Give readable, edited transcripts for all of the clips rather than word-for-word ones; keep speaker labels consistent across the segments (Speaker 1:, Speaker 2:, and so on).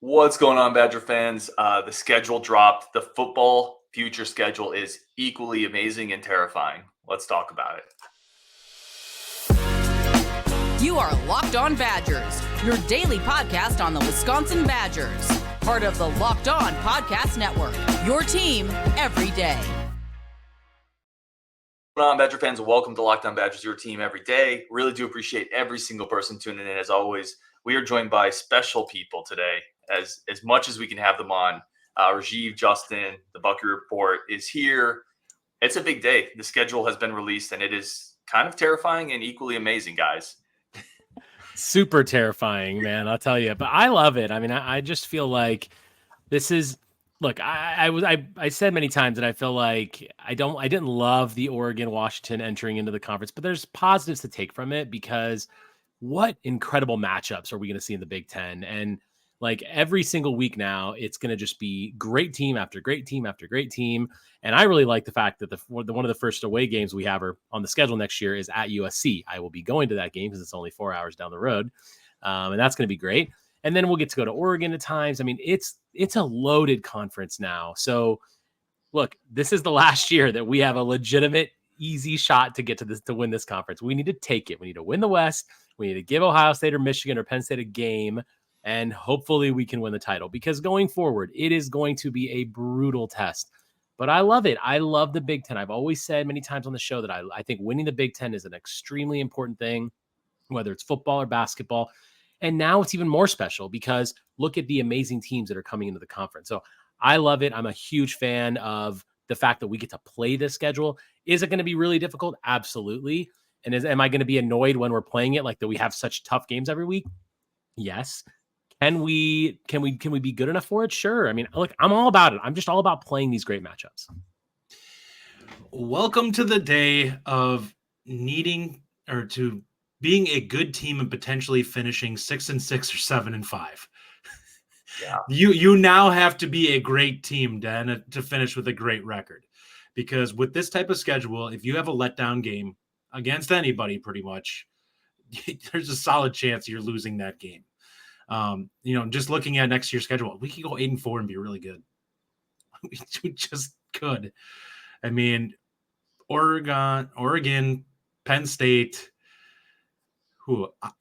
Speaker 1: What's going on, Badger fans? The schedule dropped. The football future schedule is equally amazing and terrifying. Let's talk about it.
Speaker 2: You are Locked On Badgers, your daily podcast on the Wisconsin Badgers. Part of the Locked On Podcast Network, your team every day.
Speaker 1: What's going on, Badger fans? Welcome to Locked On Badgers, your team every day. Really do appreciate every single person tuning in. As always, we are joined by special people today. As much as we can have them on, Rajiv, Justin, the Bucky Report is here. It's a big day. The schedule has been released, and it is kind of terrifying and equally amazing, guys.
Speaker 3: Super terrifying, man. I'll tell you, but I love it. I mean, I just feel like this is. Look, I said many times that I feel like I didn't love the Oregon Washington entering into the conference, but there's positives to take from it because what incredible matchups are we going to see in the Big Ten? And like every single week now, it's going to just be great team after great team after great team. And I really like the fact that one of the first away games we have on the schedule next year is at USC. I will be going to that game because it's only 4 hours down the road. And that's going to be great. And then we'll get to go to Oregon at times. I mean, it's a loaded conference now. So look, this is the last year that we have a legitimate, easy shot to get to this, to win this conference. We need to take it. We need to win the West. We need to give Ohio State or Michigan or Penn State a game. And hopefully we can win the title because going forward, it is going to be a brutal test. But I love it. I love the Big Ten. I've always said many times on the show that I think winning the Big Ten is an extremely important thing, whether it's football or basketball. And now it's even more special because look at the amazing teams that are coming into the conference. So I love it. I'm a huge fan of the fact that we get to play this schedule. Is it going to be really difficult? Absolutely. And am I going to be annoyed when we're playing it like that we have such tough games every week? Yes. Can we be good enough for it? Sure. I mean, look, I'm all about it. I'm just all about playing these great matchups.
Speaker 4: Welcome to the day of needing or to being a good team and potentially finishing 6-6 or 7-5.
Speaker 1: Yeah.
Speaker 4: You now have to be a great team, Dan, to finish with a great record. Because with this type of schedule, if you have a letdown game against anybody, pretty much, there's a solid chance you're losing that game. Just looking at next year's schedule, we could go 8-4 and be really good. We just could. I mean, Oregon, Penn State,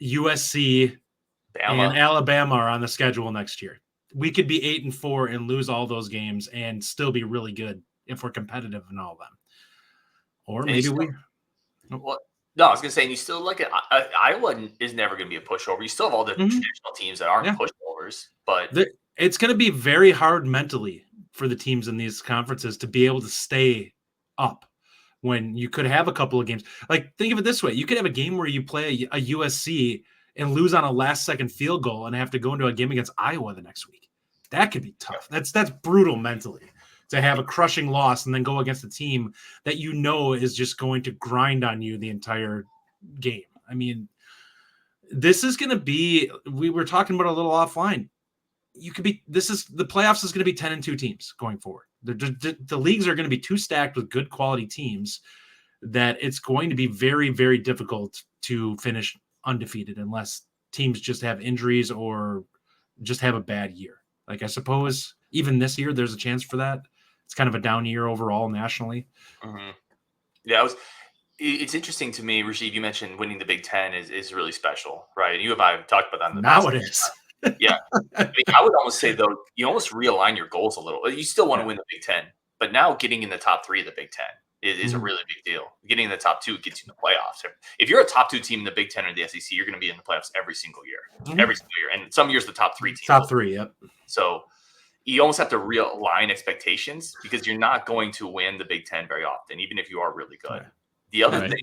Speaker 4: USC, and Alabama are on the schedule next year. We could be 8-4 and lose all those games and still be really good if we're competitive in all of them. Or maybe
Speaker 1: No, I was going to say, and you still look at Iowa is never going to be a pushover. You still have all the traditional teams that aren't pushovers, but
Speaker 4: it's going to be very hard mentally for the teams in these conferences to be able to stay up when you could have a couple of games. Like, think of it this way. You could have a game where you play a USC and lose on a last-second field goal and have to go into a game against Iowa the next week. That could be tough. That's brutal mentally to have a crushing loss and then go against a team that you know is just going to grind on you the entire game. I mean, this is going to be, we were talking about a little offline. The playoffs is going to be 10-2 teams going forward. The leagues are going to be too stacked with good quality teams that it's going to be very, very difficult to finish undefeated unless teams just have injuries or just have a bad year. Like, I suppose even this year, there's a chance for that. It's kind of a down year overall nationally.
Speaker 1: Mm-hmm. Yeah, it's interesting to me, Rajiv, you mentioned winning the Big Ten is really special, right? You and I have talked about that in the past.
Speaker 4: Now it is.
Speaker 1: Yeah. I mean, I would almost say, though, you almost realign your goals a little. You still want to win the Big Ten, but now getting in the top 3 of the Big Ten is a really big deal. Getting in the top 2 gets you in the playoffs. If you're a top 2 team in the Big Ten or the SEC, you're going to be in the playoffs every single year. Every single year. And some years the top 3 teams.
Speaker 4: Top 3, yep.
Speaker 1: So you almost have to realign expectations because you're not going to win the Big Ten very often, even if you are really good. The other thing,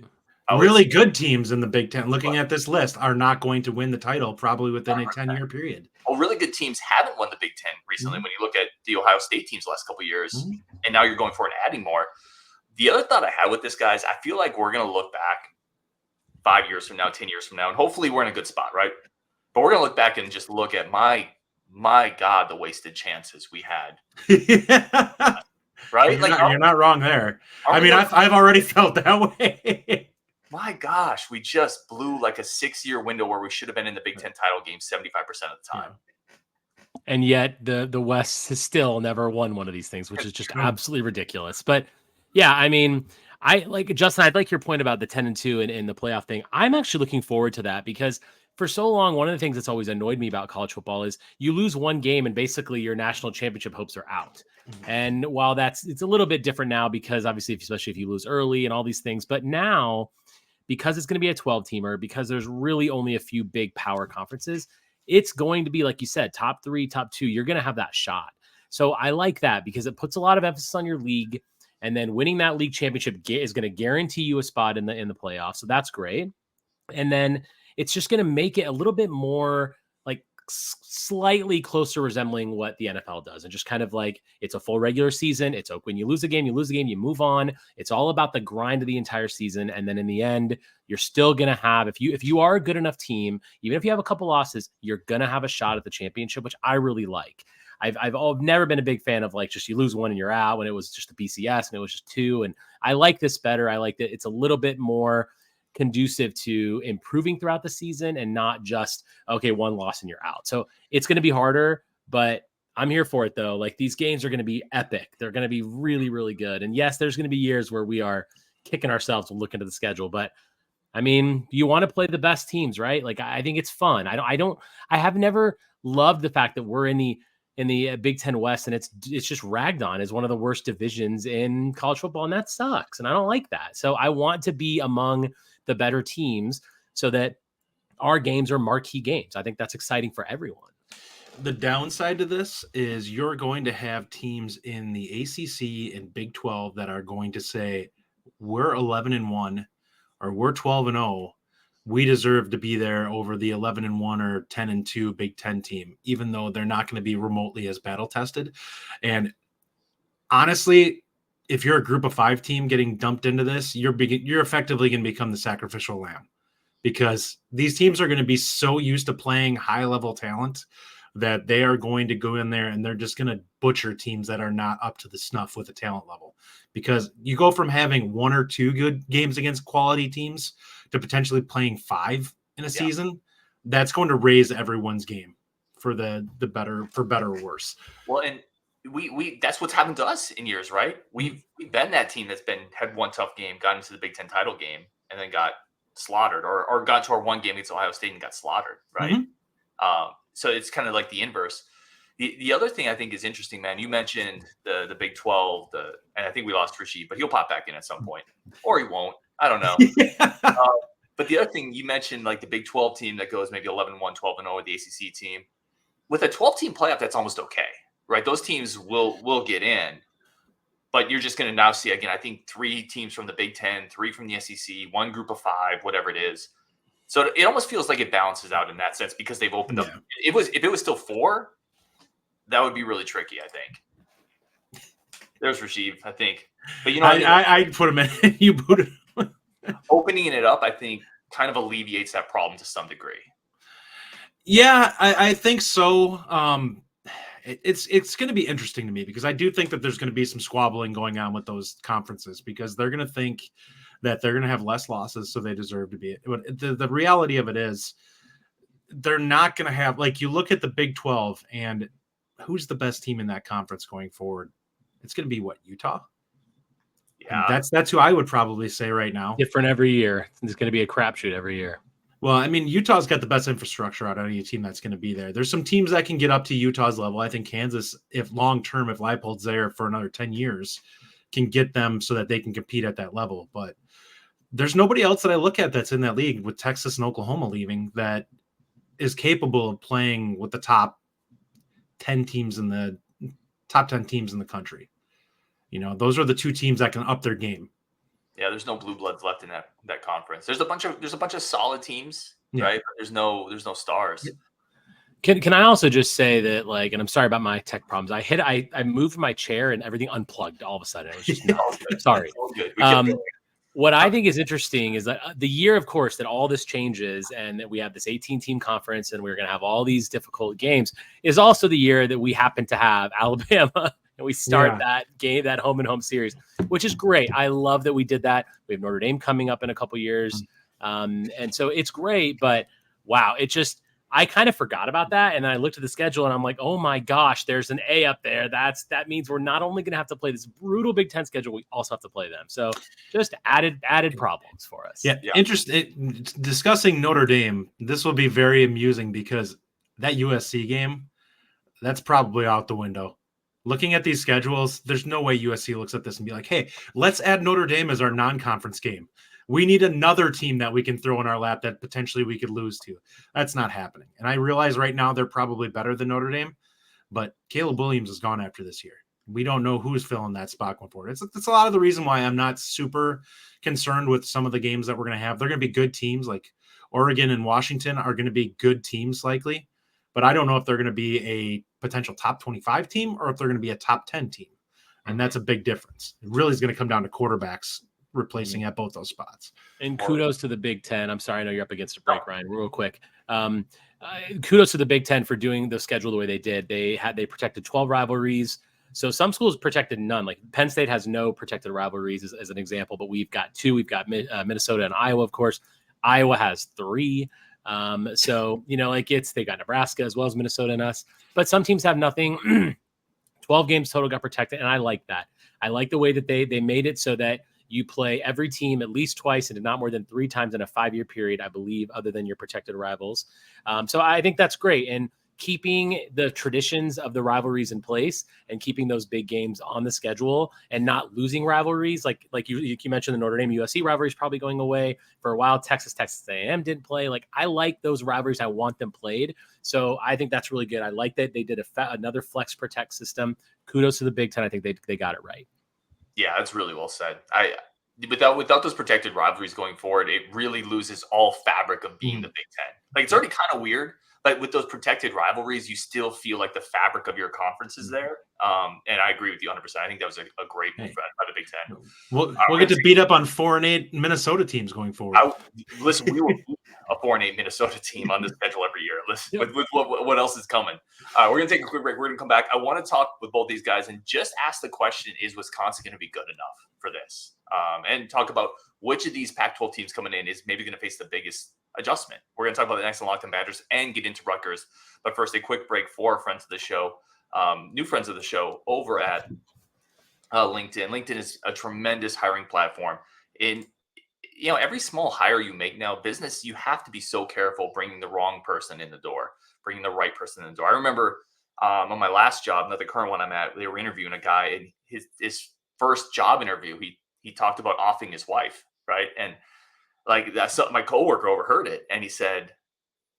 Speaker 4: really good teams in the Big Ten, looking at this list, are not going to win the title probably within a 10-year period.
Speaker 1: Well, really good teams haven't won the Big Ten recently. When you look at the Ohio State teams the last couple of years, and now you're going for and adding more. The other thought I had with this, guys, I feel like we're going to look back 5 years from now, 10 years from now, and hopefully we're in a good spot, right? But we're going to look back and just look at my God, the wasted chances we had. Right?
Speaker 4: You're not wrong there. I mean, I've already felt that way.
Speaker 1: My gosh, we just blew like a 6-year window where we should have been in the Big Ten title game 75% of the time.
Speaker 3: And yet the West has still never won one of these things, which is just absolutely ridiculous. But yeah, I mean, I like Justin, I'd like your point about the 10-2 and the playoff thing. I'm actually looking forward to that because for so long, one of the things that's always annoyed me about college football is you lose one game and basically your national championship hopes are out. And while it's a little bit different now because obviously, especially if you lose early and all these things, but now because it's going to be a 12-teamer, because there's really only a few big power conferences, it's going to be, like you said, top 3, top 2. You're going to have that shot. So I like that because it puts a lot of emphasis on your league. And then winning that league championship is going to guarantee you a spot in the playoffs. So that's great. And then it's just going to make it a little bit more like slightly closer resembling what the NFL does. And just kind of like, it's a full regular season. It's when you lose a game, you move on. It's all about the grind of the entire season. And then in the end, you're still going to have, if you are a good enough team, even if you have a couple losses, you're going to have a shot at the championship, which I really like. I've never been a big fan of like just you lose one and you're out when it was just the BCS and it was just 2. And I like this better. I like that it's a little bit more conducive to improving throughout the season and not just, okay, one loss and you're out. So it's going to be harder, but I'm here for it though. Like these games are going to be epic. They're going to be really, really good. And yes, there's going to be years where we are kicking ourselves when looking at the schedule, but I mean, you want to play the best teams, right? Like I think it's fun. I have never loved the fact that we're in the Big Ten West, and it's just ragged on as one of the worst divisions in college football, and that sucks. And I don't like that. So I want to be among the better teams so that our games are marquee games. I think that's exciting for everyone.
Speaker 4: The downside to this is you're going to have teams in the ACC and Big 12 that are going to say, we're 11-1 or we're 12-0. We deserve to be there over the 11-1 or 10-2 Big Ten team, even though they're not going to be remotely as battle tested. And honestly, if you're a group of 5 team getting dumped into this, you're effectively going to become the sacrificial lamb because these teams are going to be so used to playing high level talent that they are going to go in there and they're just going to butcher teams that are not up to the snuff with the talent level, because you go from having 1 or 2 good games against quality teams to potentially playing 5 in a season. That's going to raise everyone's game for the better or worse.
Speaker 1: Well, and we that's what's happened to us in years, right? We've been that team that's had one tough game, got into the Big Ten title game, and then got slaughtered, or got to our one game against Ohio State and got slaughtered, right? Mm-hmm. So it's kind of like the inverse. The other thing I think is interesting, man. You mentioned the Big 12, and I think we lost Rasheed, but he'll pop back in at some point, or he won't. I don't know. But the other thing you mentioned, like the Big 12 team that goes maybe 11-1, 12-0 with the ACC team. With a 12-team playoff, that's almost okay, right? Those teams will get in, but you're just going to now see, again, I think 3 teams from the Big 10, 3 from the SEC, 1 group of 5, whatever it is. So it almost feels like it balances out in that sense because they've opened up. If it was still 4, that would be really tricky, I think. There's Rasheed, I think. But
Speaker 4: I put him in. You put him.
Speaker 1: Opening it up, I think, kind of alleviates that problem to some degree.
Speaker 4: Yeah, I think so. It's going to be interesting to me because I do think that there's going to be some squabbling going on with those conferences because they're going to think that they're going to have less losses, so they deserve to be. But the reality of it is they're not going to have, like, you look at the Big 12 and who's the best team in that conference going forward? It's going to be what, Utah? Yeah, and that's who I would probably say right now.
Speaker 3: Different every year. It's going to be a crapshoot every year.
Speaker 4: Well, I mean, Utah's got the best infrastructure out of any team that's going to be there. There's some teams that can get up to Utah's level. I think Kansas, if long-term, if Leipold's there for another 10 years, can get them so that they can compete at that level. But there's nobody else that I look at that's in that league with Texas and Oklahoma leaving that is capable of playing with the top 10 teams in the country. You know, those are the 2 teams that can up their game.
Speaker 1: Yeah, there's no blue bloods left in that conference. There's a bunch of solid teams, right? But there's no stars.
Speaker 3: Can I also just say that, like, and I'm sorry about my tech problems. I moved my chair and everything unplugged all of a sudden. It was just sorry. What I think is interesting is that the year, of course, that all this changes and that we have this 18-team conference and we're going to have all these difficult games is also the year that we happen to have Alabama and we start that game, that home and home series, which is great. I love that we did that. We have Notre Dame coming up in a couple years. And so it's great, but wow, I kind of forgot about that. And then I looked at the schedule and I'm like, oh my gosh, there's an A up there. That means we're not only going to have to play this brutal Big Ten schedule, we also have to play them. So just added problems for us.
Speaker 4: Yeah. Interesting. Discussing Notre Dame, this will be very amusing because that USC game, that's probably out the window. Looking at these schedules, there's no way USC looks at this and be like, hey, let's add Notre Dame as our non-conference game. We need another team that we can throw in our lap that potentially we could lose to. That's not happening. And I realize right now they're probably better than Notre Dame, but Caleb Williams is gone after this year. We don't know who's filling that spot going forward. It's a lot of the reason why I'm not super concerned with some of the games that we're going to have. They're going to be good teams, like Oregon and Washington are going to be good teams likely, but I don't know if they're going to be a potential top 25 team or if they're going to be a top 10 team. And that's a big difference. It really is going to come down to quarterbacks replacing at both those spots.
Speaker 3: And kudos to the Big Ten. I'm sorry, I know you're up against a break, Ryan, real quick. Kudos to the Big Ten for doing the schedule the way they did. They protected 12 rivalries. So some schools protected none. Like Penn State has no protected rivalries as an example, but we've got 2. We've got Minnesota and Iowa, of course. Iowa has 3. So, they got Nebraska as well as Minnesota and us. But some teams have nothing. 12 games total got protected, and I like that. I like the way that they made it so that you play every team at least twice and not more than 3 times in a 5-year period, I believe, other than your protected rivals. So I think that's great. And keeping the traditions of the rivalries in place and keeping those big games on the schedule and not losing rivalries. Like you mentioned, the Notre Dame USC rivalry is probably going away for a while. Texas A&M didn't play. Like, I like those rivalries. I want them played. So I think that's really good. I like that they did another flex protect system. Kudos to the Big Ten. I think they got it right.
Speaker 1: Yeah, that's really well said. Without those protected rivalries going forward, it really loses all fabric of being the Big Ten. Like, it's already kind of weird. Like, with those protected rivalries, you still feel like the fabric of your conference is there. And I agree with you 100%. I think that was a great move by the Big Ten.
Speaker 4: We'll get to beat up on 4-8 Minnesota teams going forward.
Speaker 1: Listen, we will beat a 4-8 Minnesota team on the schedule every year. Listen, with what else is coming. We're going to take a quick break. We're going to come back. I want to talk with both these guys and just ask the question, is Wisconsin going to be good enough for this? And talk about which of these Pac-12 teams coming in is maybe going to face the biggest adjustment. We're going to talk about the next Locked On Badgers and get into Rutgers. But first, a quick break for friends of the show, new friends of the show over at LinkedIn. LinkedIn is a tremendous hiring platform. Every small hire you make now, business, you have to be so careful bringing the wrong person in the door, bringing the right person in the door. I remember on my last job, not the current one I'm at, they were interviewing a guy, and his first job interview, he talked about offing his wife, right? And like, that's my coworker overheard it, and he said,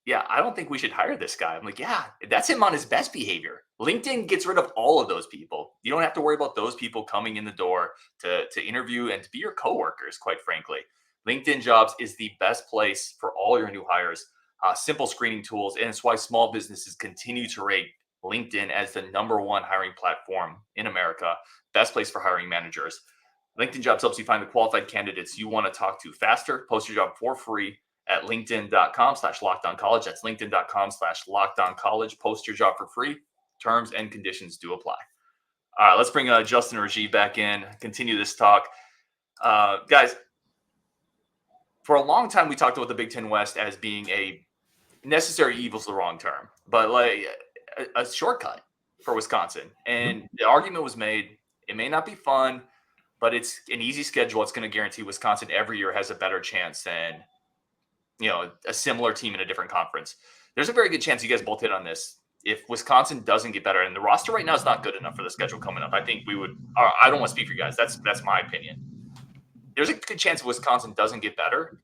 Speaker 1: yeah, I don't think we should hire this guy. I'm like, yeah, that's him on his best behavior. LinkedIn gets rid of all of those people. You don't have to worry about those people coming in the door to interview and to be your coworkers, quite frankly. LinkedIn Jobs is the best place for all your new hires. Simple screening tools, and it's why small businesses continue to rate LinkedIn as the #1 hiring platform in America. Best place for hiring managers. LinkedIn Jobs helps you find the qualified candidates you want to talk to faster. Post your job for free at linkedin.com/lockedoncollege. That's linkedin.com/lockedoncollege. Post your job for free. Terms and conditions do apply. All right, let's bring Justin and Rajiv back in. Continue this talk. Guys, for a long time, we talked about the Big Ten West as being a necessary evil is the wrong term, but like a shortcut for Wisconsin. And the argument was made, it may not be fun, but it's an easy schedule. It's going to guarantee Wisconsin every year has a better chance than, a similar team in a different conference. There's a very good chance you guys both hit on this. If Wisconsin doesn't get better, and the roster right now is not good enough for the schedule coming up, I think we would. I don't want to speak for you guys. That's my opinion. There's a good chance Wisconsin doesn't get better.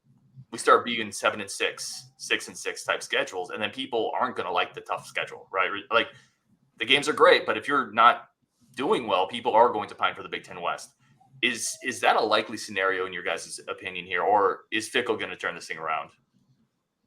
Speaker 1: We start being 7-6, 6-6 type schedules, and then people aren't going to like the tough schedule, right? Like, the games are great, but if you're not doing well, people are going to pine for the Big Ten West. Is that a likely scenario in your guys' opinion here, or is Fickell going to turn this thing around?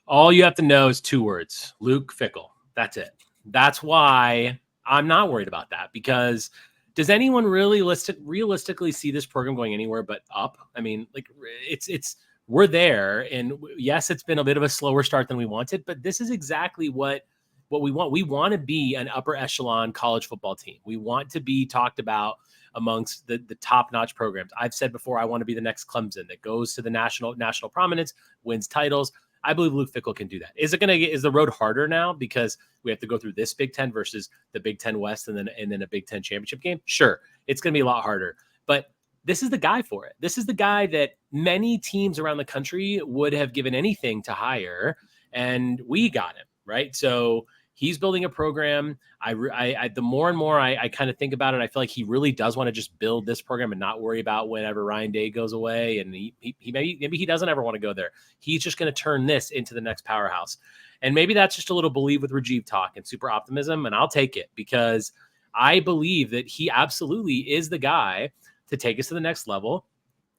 Speaker 3: All you have to know is 2 words: Luke Fickell. That's it. That's why I'm not worried about that, because does anyone really realistically see this program going anywhere but up? I mean, like, it's we're there, and yes, it's been a bit of a slower start than we wanted, but this is exactly what we want. We want to be an upper echelon college football team. We want to be talked about amongst the top-notch programs. I've said before, I want to be the next Clemson that goes to the national prominence, wins titles. I believe Luke Fickell can do that. Is the road harder now because we have to go through this Big Ten versus the Big Ten West and then a Big Ten championship game? Sure, it's going to be a lot harder, but this is the guy for it. This is the guy that many teams around the country would have given anything to hire, and we got him, right? So he's building a program. The more and more I kind of think about it, I feel like he really does want to just build this program and not worry about whenever Ryan Day goes away. And he maybe he doesn't ever want to go there. He's just going to turn this into the next powerhouse. And maybe that's just a little believe with Rajiv talk and super optimism. And I'll take it because I believe that he absolutely is the guy to take us to the next level.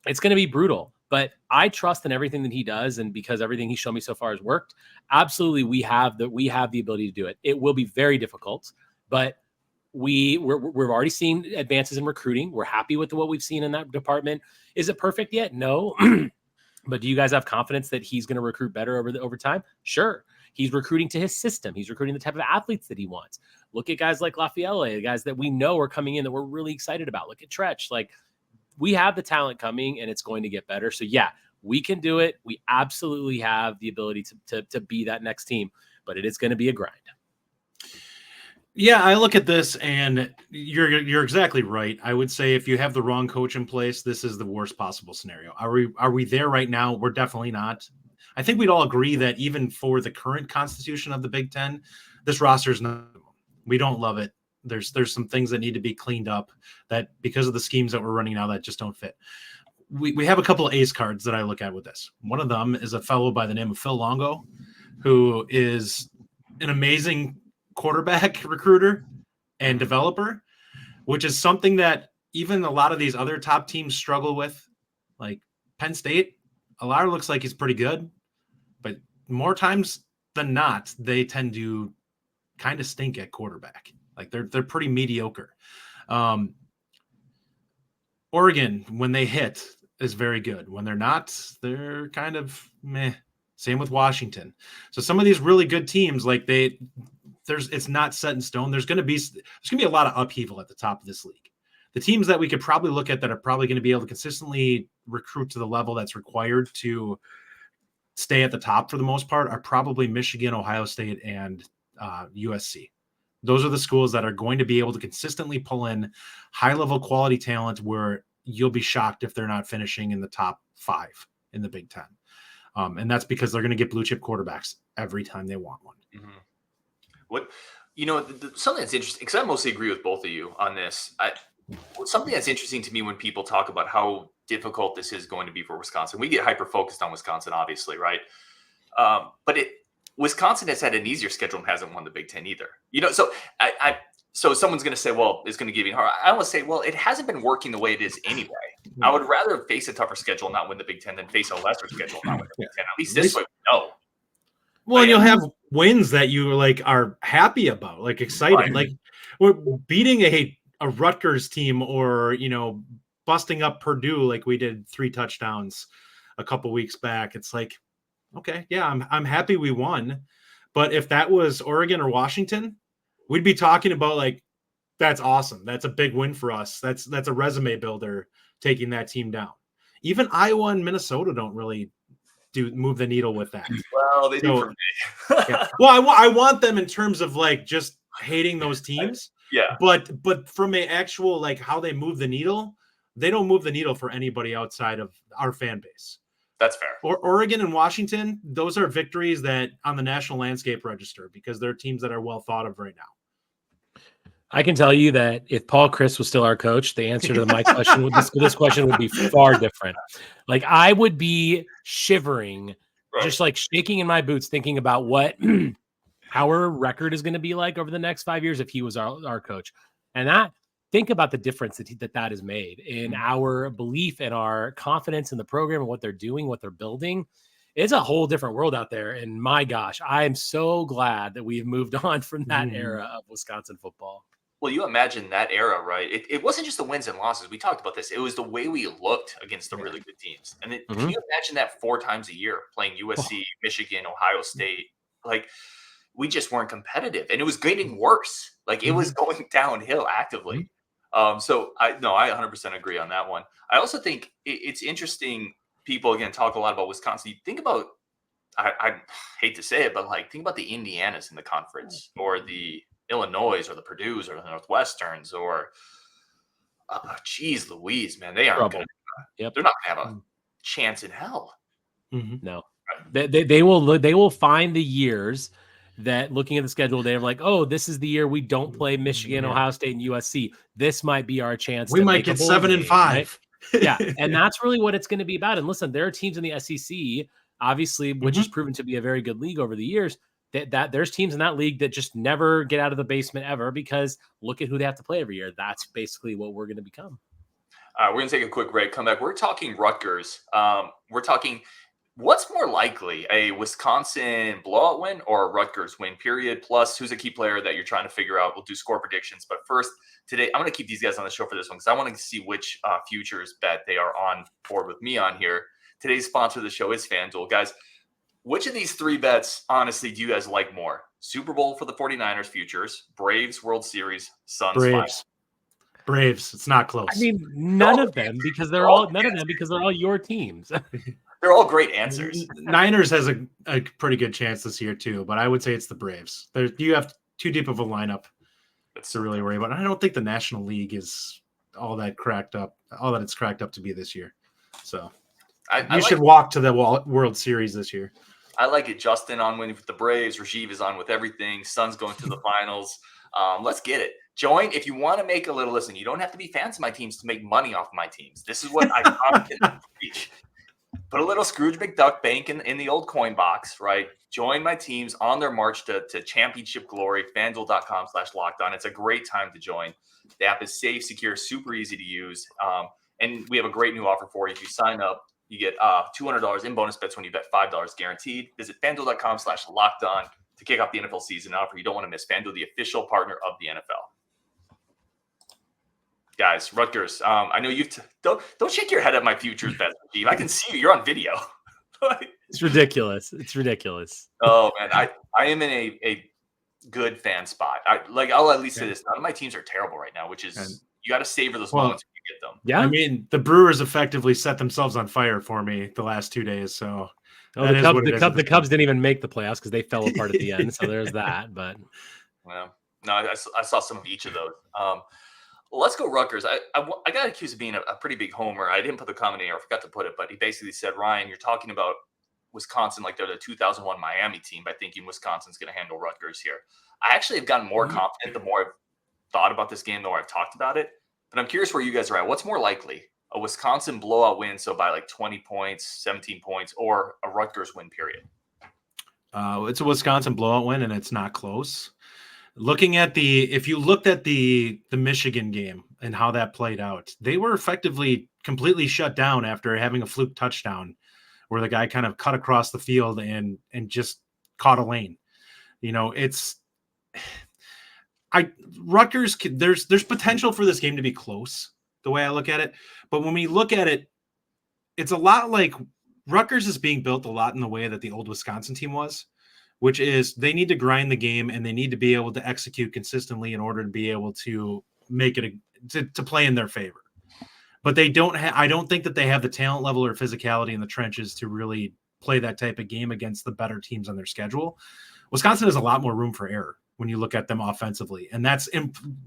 Speaker 3: It's going to be brutal, but I trust in everything that he does. And because everything he's shown me so far has worked, absolutely we have the ability to do it. It will be very difficult, but we're already seeing advances in recruiting. We're happy with what we've seen in that department. Is it perfect yet? No. But do you guys have confidence that he's going to recruit better over time? Sure. He's recruiting to his system. He's recruiting the type of athletes that he wants. Look at guys like Lafayette, the guys that we know are coming in that we're really excited about. Look at Tretch. Like, we have the talent coming and it's going to get better. So yeah, we can do it. We absolutely have the ability to be that next team, but it is going to be a grind.
Speaker 4: Yeah, I look at this and you're exactly right. I would say if you have the wrong coach in place, this is the worst possible scenario. Are we there right now? We're definitely not. I think we'd all agree that even for the current constitution of the Big Ten, this roster is not. We don't love it. There's some things that need to be cleaned up that because of the schemes that we're running now that just don't fit. We have a couple of ace cards that I look at with this. One of them is a fellow by the name of Phil Longo, who is an amazing quarterback recruiter and developer, which is something that even a lot of these other top teams struggle with. Like Penn State, a lot looks like he's pretty good, but more times than not, they tend to kind of stink at quarterback. Like they're pretty mediocre. Oregon, when they hit, is very good. When they're not, they're kind of meh. Same with Washington. So some of these really good teams, like it's not set in stone. There's going to be a lot of upheaval at the top of this league. The teams that we could probably look at that are probably going to be able to consistently recruit to the level that's required to stay at the top for the most part are probably Michigan, Ohio State, and USC. Those are the schools that are going to be able to consistently pull in high-level quality talent where you'll be shocked if they're not finishing in the top 5 in the Big Ten. And that's because they're going to get blue-chip quarterbacks every time they want one.
Speaker 1: Mm-hmm. Something that's interesting, because I mostly agree with both of you on this. Something that's interesting to me when people talk about how difficult this is going to be for Wisconsin. We get hyper-focused on Wisconsin, obviously, right? But Wisconsin has had an easier schedule and hasn't won the Big Ten either. So someone's going to say, well, it's going to give you hard. I want to say, well, it hasn't been working the way it is anyway. I would rather face a tougher schedule and not win the Big Ten than face a lesser schedule and not win the Big Ten. At least this way we know.
Speaker 4: Well, and you'll have wins that you are happy about, like excited. Right. Like we're beating a Rutgers team or, busting up Purdue like we did 3 touchdowns a couple weeks back. It's like, okay, yeah, I'm happy we won. But if that was Oregon or Washington, we'd be talking about like, that's awesome. That's a big win for us. That's a resume builder taking that team down. Even Iowa and Minnesota don't really move the needle with that.
Speaker 1: Well, they do for me.
Speaker 4: Yeah. Well, I want them in terms of like just hating those teams.
Speaker 1: Yeah.
Speaker 4: But from a actual like how they move the needle, they don't move the needle for anybody outside of our fan base.
Speaker 1: That's fair.
Speaker 4: Oregon and Washington, those are victories that on the national landscape register because they're teams that are well thought of right now.
Speaker 3: I can tell you that if Paul Chryst was still our coach, the answer to my question this question would be far different. Like I would be shivering, just like shaking in my boots, thinking about what our record is going to be like over the next 5 years if he was our coach. And think about the difference that has made in our belief and our confidence in the program and what they're doing, what they're building. It's a whole different world out there. And my gosh, I am so glad that we've moved on from that era of Wisconsin football.
Speaker 1: Well, you imagine that era, right? It wasn't just the wins and losses. We talked about this. It was the way we looked against the really good teams. And can you imagine that 4 times a year playing USC, Michigan, Ohio State? Like, we just weren't competitive. And it was getting worse. Like, it was going downhill actively. So I 100% agree on that one. I also think it's interesting. People, again, talk a lot about Wisconsin. You think about I hate to say it, but like think about the Indianas in the conference, or the Illinois, or the Purdue's, or the Northwesterns, or geez Louise, man, they aren't
Speaker 3: Trouble.
Speaker 1: gonna.
Speaker 3: Yep.
Speaker 1: They're not gonna have a chance in hell.
Speaker 3: No. They will find the years that, looking at the schedule, they're like, oh, this is the year we don't play Michigan, Ohio State, and USC. This might be our chance.
Speaker 4: We
Speaker 3: to
Speaker 4: might
Speaker 3: make a
Speaker 4: get
Speaker 3: bowl
Speaker 4: 7
Speaker 3: game,
Speaker 4: and 5.
Speaker 3: right? Yeah, and that's really what it's going to be about. And listen, there are teams in the SEC, obviously, which has proven to be a very good league over the years. That there's teams in that league that just never get out of the basement ever, because look at who they have to play every year. That's basically what we're going to become.
Speaker 1: We're going to take a quick break. Come back. We're talking Rutgers. We're talking what's more likely, a Wisconsin blowout win or a Rutgers win, period. Plus, who's a key player that you're trying to figure out. We'll do score predictions. But first, today, I'm going to keep these guys on the show for this one because I want to see which futures bet they are on board with me on here. Today's sponsor of the show is FanDuel. Guys, which of these 3 bets, honestly, do you guys like more? Super Bowl for the 49ers futures, Braves World Series, Suns Finals.
Speaker 4: Braves. It's not close.
Speaker 3: I mean, none of them because they're all your teams.
Speaker 1: They're all great answers.
Speaker 4: Niners has a pretty good chance this year too, but I would say it's the Braves. You have too deep of a lineup to really worry about. I don't think the National League is all that it's cracked up to be this year. So you should walk to the World Series this year.
Speaker 1: I like it. Justin on winning with the Braves. Rajiv is on with everything. Suns going to the finals. Let's get it. Join if you want to make a little. Listen, you don't have to be fans of my teams to make money off my teams. This is what I confidently preach. Put a little Scrooge McDuck bank in the old coin box, right? Join my teams on their march to championship glory. FanDuel.com/lockedon. It's a great time to join. The app is safe, secure, super easy to use. And we have a great new offer for you. If you sign up, you get $200 in bonus bets when you bet $5 guaranteed. Visit FanDuel.com/lockedon to kick off the NFL season. Offer you don't want to miss. FanDuel, the official partner of the NFL. Guys, Rutgers. I know you don't shake your head at my futures bets, Steve. I can see you. You're on video.
Speaker 3: It's ridiculous. It's ridiculous.
Speaker 1: Oh man, I am in a good fan spot. I'll at least say this: none of my teams are terrible right now, which is you got to savor those moments when you get them.
Speaker 3: Yeah,
Speaker 4: I mean the Brewers effectively set themselves on fire for me the last 2 days. So
Speaker 3: the Cubs didn't even make the playoffs because they fell apart at the end. So there's that. But
Speaker 1: well, no, I saw some of each of those. Let's go Rutgers. I got accused of being a pretty big homer. I didn't put the comment in, or I forgot to put it, but he basically said, Ryan, you're talking about Wisconsin like they're the 2001 Miami team by thinking Wisconsin's going to handle Rutgers here. I actually have gotten more confident the more I've thought about this game, the more I've talked about it. But I'm curious where you guys are at. What's more likely? A Wisconsin blowout win, so by like 20 points, 17 points, or a Rutgers win, period?
Speaker 4: It's a Wisconsin blowout win, and it's not close. If you looked at the Michigan game and how that played out, they were effectively completely shut down after having a fluke touchdown where the guy kind of cut across the field and just caught a lane. You know, Rutgers, there's potential for this game to be close the way I look at it. But when we look at it, it's a lot like Rutgers is being built a lot in the way that the old Wisconsin team was, which is they need to grind the game and they need to be able to execute consistently in order to be able to make it to play in their favor. But they don't I don't think that they have the talent level or physicality in the trenches to really play that type of game against the better teams on their schedule. Wisconsin has a lot more room for error when you look at them offensively. And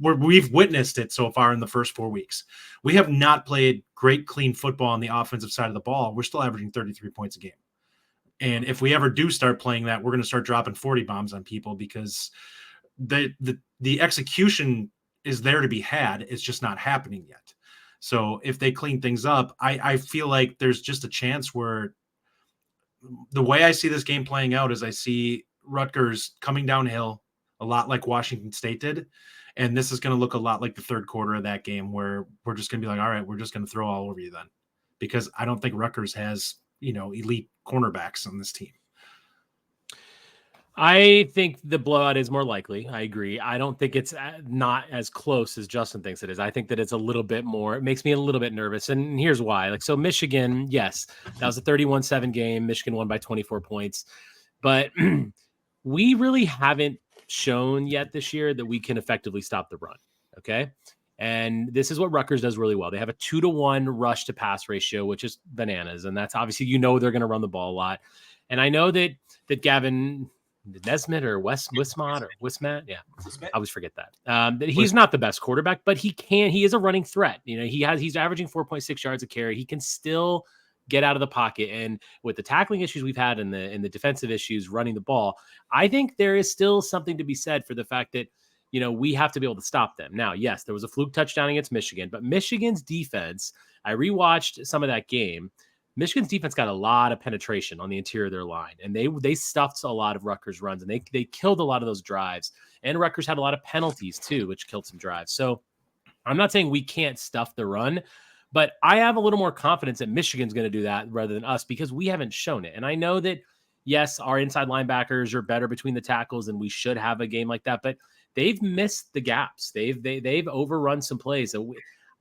Speaker 4: we've witnessed it so far in the first 4 weeks. We have not played great, clean football on the offensive side of the ball. We're still averaging 33 points a game. And if we ever do start playing that, we're going to start dropping 40 bombs on people because the execution is there to be had. It's just not happening yet. So if they clean things up, I feel like there's just a chance where the way I see this game playing out is I see Rutgers coming downhill a lot like Washington State did. And this is going to look a lot like the third quarter of that game where we're just going to be like, all right, we're just going to throw all over you then. Because I don't think Rutgers has, elite cornerbacks on this team.
Speaker 3: I think the blowout is more likely. I agree. I don't think it's not as close as Justin thinks it is. I think that it's a little bit more. It makes me a little bit nervous. And here's why. So Michigan, yes, that was a 31-7 game. Michigan won by 24 points. But we really haven't shown yet this year that we can effectively stop the run. Okay. And this is what Rutgers does really well. They have a 2-to-1 rush to pass ratio, which is bananas. And that's obviously, they're going to run the ball a lot. And I know that Gavin Nesmith or Wismat. Yeah. I always forget that. That he's not the best quarterback, but he is a running threat. He's averaging 4.6 yards a carry. He can still get out of the pocket. And with the tackling issues we've had and the defensive issues running the ball, I think there is still something to be said for the fact that, we have to be able to stop them. Now, yes, there was a fluke touchdown against Michigan, but Michigan's defense, I rewatched some of that game. Michigan's defense got a lot of penetration on the interior of their line, and they stuffed a lot of Rutgers runs, and they killed a lot of those drives. And Rutgers had a lot of penalties too, which killed some drives. So I'm not saying we can't stuff the run, but I have a little more confidence that Michigan's going to do that rather than us because we haven't shown it. And I know that, yes, our inside linebackers are better between the tackles, and we should have a game like that, but they've missed the gaps. They've overrun some plays. So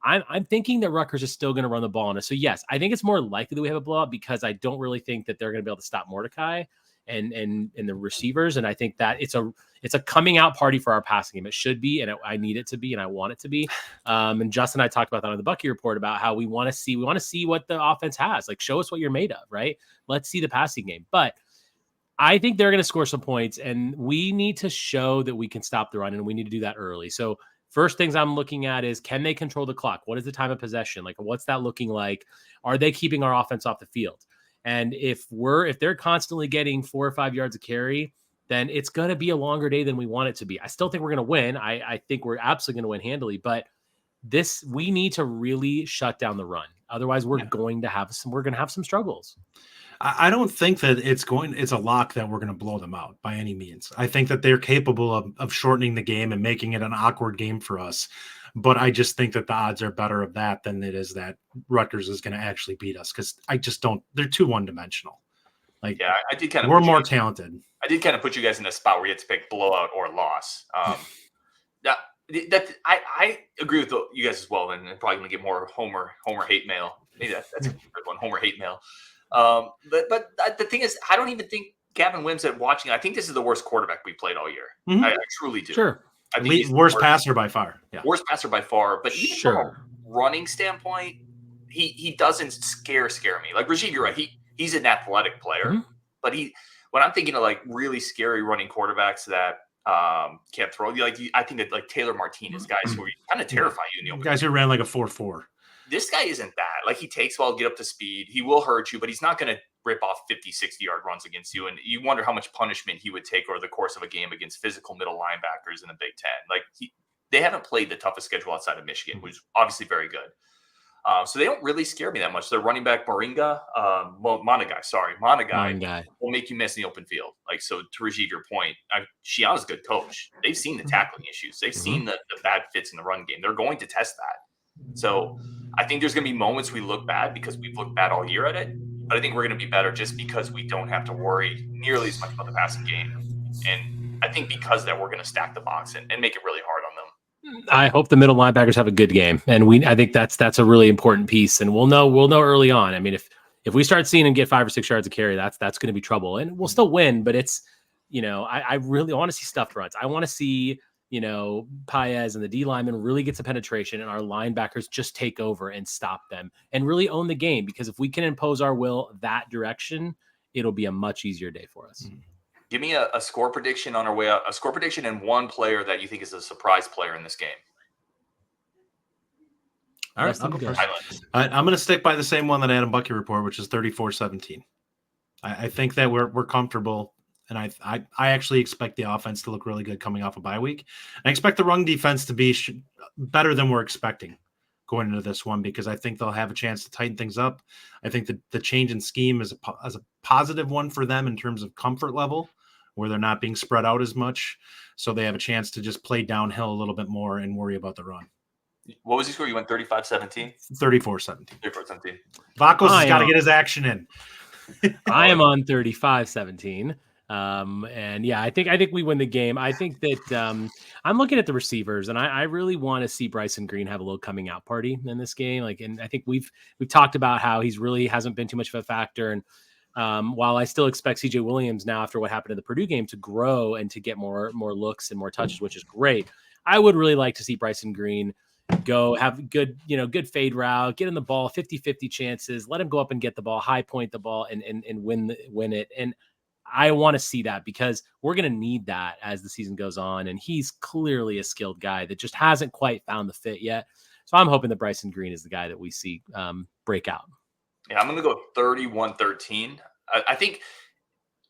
Speaker 3: I'm thinking that Rutgers is still going to run the ball on us. So yes, I think it's more likely that we have a blowout because I don't really think that they're going to be able to stop Mordecai and the receivers. And I think that it's a coming out party for our passing game. It should be, and I need it to be, and I want it to be. And Justin and I talked about that on the Bucky Report about how we want to see what the offense has. Like, show us what you're made of, right? Let's see the passing game. But I think they're going to score some points, and we need to show that we can stop the run, and we need to do that early. So first things I'm looking at is, can they control the clock? What is the time of possession? Like, what's that looking like? Are they keeping our offense off the field? And if they're constantly getting 4 or 5 yards of carry, then it's going to be a longer day than we want it to be. I still think we're going to win. I think we're absolutely going to win handily, but we need to really shut down the run. Otherwise, we're going to have some struggles.
Speaker 4: I don't think that it's a lock that we're going to blow them out by any means. I think that they're capable of shortening the game and making it an awkward game for us. But I just think that the odds are better of that than it is that Rutgers is going to actually beat us, because I just don't. They're too one-dimensional. Like, yeah, I did kind of. We're more talented.
Speaker 1: I did kind of put you guys in a spot where you had to pick blowout or loss. I agree with you guys as well, and probably going to get more Homer hate mail. Maybe that's a good one, Homer hate mail. But the thing is, I don't even think Gavin Wims at watching. I think this is the worst quarterback we played all year.
Speaker 4: Mm-hmm.
Speaker 1: I truly do.
Speaker 4: Sure. I think he's worst passer by far.
Speaker 1: Yeah. Worst passer by far. But even from a running standpoint, he doesn't scare me. Like Rajiv, you're right. He's an athletic player, mm-hmm. but when I'm thinking of like really scary running quarterbacks that can't throw, I think that like Taylor Martinez, guys who kind of terrify you in the open.
Speaker 4: Guys who ran like a 4.4.
Speaker 1: This guy isn't that. Like, he takes well, get up to speed. He will hurt you, but he's not going to rip off 50, 60-yard runs against you. And you wonder how much punishment he would take over the course of a game against physical middle linebackers in the Big Ten. Like, they haven't played the toughest schedule outside of Michigan, which is obviously very good. So they don't really scare me that much. Their running back, Monagai will make you miss in the open field. Like, so to Rajiv, your point, Shiana's a good coach. They've seen the tackling issues. They've seen the bad fits in the run game. They're going to test that. So I think there's going to be moments we look bad because we've looked bad all year at it. But I think we're going to be better just because we don't have to worry nearly as much about the passing game. And I think because of that, we're going to stack the box and make it really hard on them.
Speaker 3: I hope the middle linebackers have a good game. And I think that's a really important piece. And we'll know early on. I mean, if we start seeing them get 5 or 6 yards of carry, that's going to be trouble. And we'll still win, but it's, I really want to see stuffed runs. I want to see Paez and the D linemen really get some penetration and our linebackers just take over and stop them and really own the game, because if we can impose our will that direction, it'll be a much easier day for us.
Speaker 1: Give me a score prediction on our way out, a score prediction and one player that you think is a surprise player in this game.
Speaker 4: All right, I'll go first. I'm going to stick by the same one that Adam Bucky report, which is 34-17. I think that we're comfortable. And I actually expect the offense to look really good coming off a bye week. I expect the run defense to be better than we're expecting going into this one, because I think they'll have a chance to tighten things up. I think that the change in scheme is a positive one for them in terms of comfort level, where they're not being spread out as much. So they have a chance to just play downhill a little bit more and worry about the run.
Speaker 1: What was the score? You went 35-17?
Speaker 4: 34-17.
Speaker 1: 34-17.
Speaker 4: Vakos has got to get his action in.
Speaker 3: I am on 35-17. And yeah, I think we win the game. I think that I'm looking at the receivers, and I really want to see Bryson Green have a little coming out party in this game. Like, and I think we've talked about how he's really hasn't been too much of a factor. And while I still expect CJ Williams now, after what happened in the Purdue game, to grow and to get more looks and more touches, which is great, I would really like to see Bryson Green go have good, good fade route, get in the ball, 50-50 chances, let him go up and get the ball, high point the ball and win it. And I want to see that because we're going to need that as the season goes on. And he's clearly a skilled guy that just hasn't quite found the fit yet. So I'm hoping that Bryson Green is the guy that we see break out.
Speaker 1: Yeah, I'm going to go 31-13. I think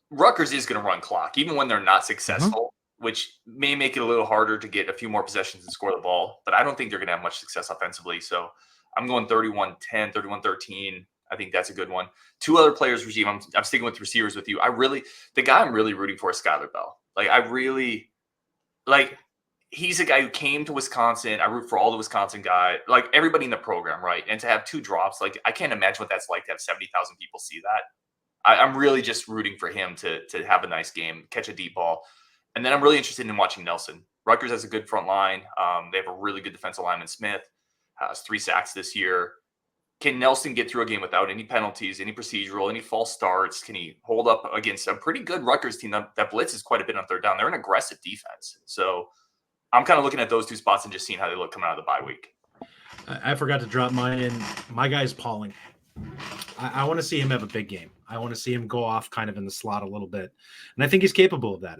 Speaker 1: Rutgers is going to run clock, even when they're not successful, which may make it a little harder to get a few more possessions and score the ball. But I don't think they're going to have much success offensively. So I'm going 31-10, 31-13. I think that's a good one. Two other players, Rajiv. I'm sticking with receivers with you. The guy I'm really rooting for is Skylar Bell. He's a guy who came to Wisconsin. I root for all the Wisconsin guys, like everybody in the program, right? And to have 2 drops, I can't imagine what that's like to have 70,000 people see that. I'm really just rooting for him to have a nice game, catch a deep ball. And then I'm really interested in watching Nelson. Rutgers has a good front line. They have a really good defensive lineman, Smith, has 3 sacks this year. Can Nelson get through a game without any penalties, any procedural, any false starts? Can he hold up against a pretty good Rutgers team that blitzes quite a bit on third down? They're an aggressive defense. So I'm kind of looking at those 2 spots and just seeing how they look coming out of the bye week.
Speaker 4: I forgot to drop mine in. My guy's Pauling. I want to see him have a big game. I want to see him go off kind of in the slot a little bit. And I think he's capable of that.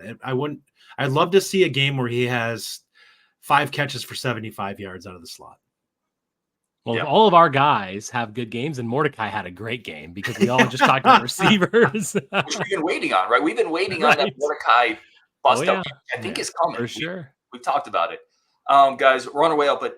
Speaker 4: I'd love to see a game where he has 5 catches for 75 yards out of the slot.
Speaker 3: Well, if all of our guys have good games, and Mordecai had a great game because we all just talked about receivers.
Speaker 1: Which we've been waiting on, right? We've been waiting on that Mordecai bust up. I think it's coming.
Speaker 3: For sure.
Speaker 1: We've talked about it. Guys, we're on our way out, but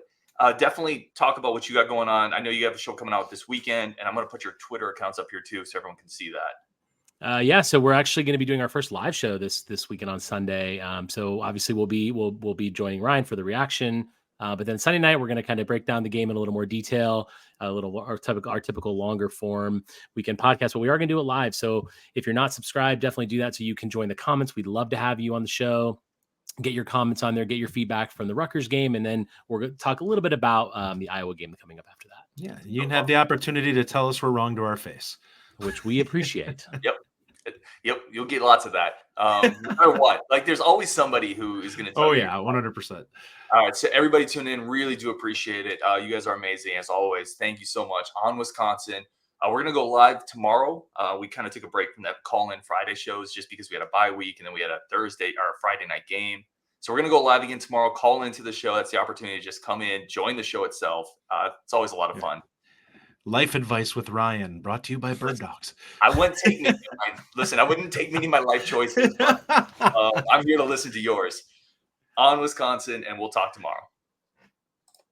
Speaker 1: definitely talk about what you got going on. I know you have a show coming out this weekend, and I'm going to put your Twitter accounts up here too so everyone can see that.
Speaker 3: So we're actually going to be doing our first live show this weekend on Sunday. So obviously we'll be joining Ryan for the reaction. But then Sunday night, we're going to kind of break down the game in a little more detail, our typical longer form weekend podcast. But we are going to do it live. So if you're not subscribed, definitely do that so you can join the comments. We'd love to have you on the show. Get your comments on there, get your feedback from the Rutgers game, and then we're going to talk a little bit about the Iowa game coming up after that.
Speaker 4: Yeah, you can have the opportunity to tell us we're wrong to our face,
Speaker 3: which we appreciate.
Speaker 1: Yep, you'll get lots of that. No matter what, there's always somebody who is going to tell you.
Speaker 4: 100%.
Speaker 1: All right, so everybody tune in. Really do appreciate it. You guys are amazing as always. Thank you so much. On Wisconsin, we're going to go live tomorrow. We kind of took a break from that call-in Friday shows just because we had a bye week and then we had a Thursday or a Friday night game. So we're going to go live again tomorrow. Call into the show. That's the opportunity to just come in, join the show itself. It's always a lot of fun.
Speaker 4: Life advice with Ryan, brought to you by Bird Dogs.
Speaker 1: I wouldn't take many of my life choices, but I'm here to listen to yours. On Wisconsin, and we'll talk tomorrow.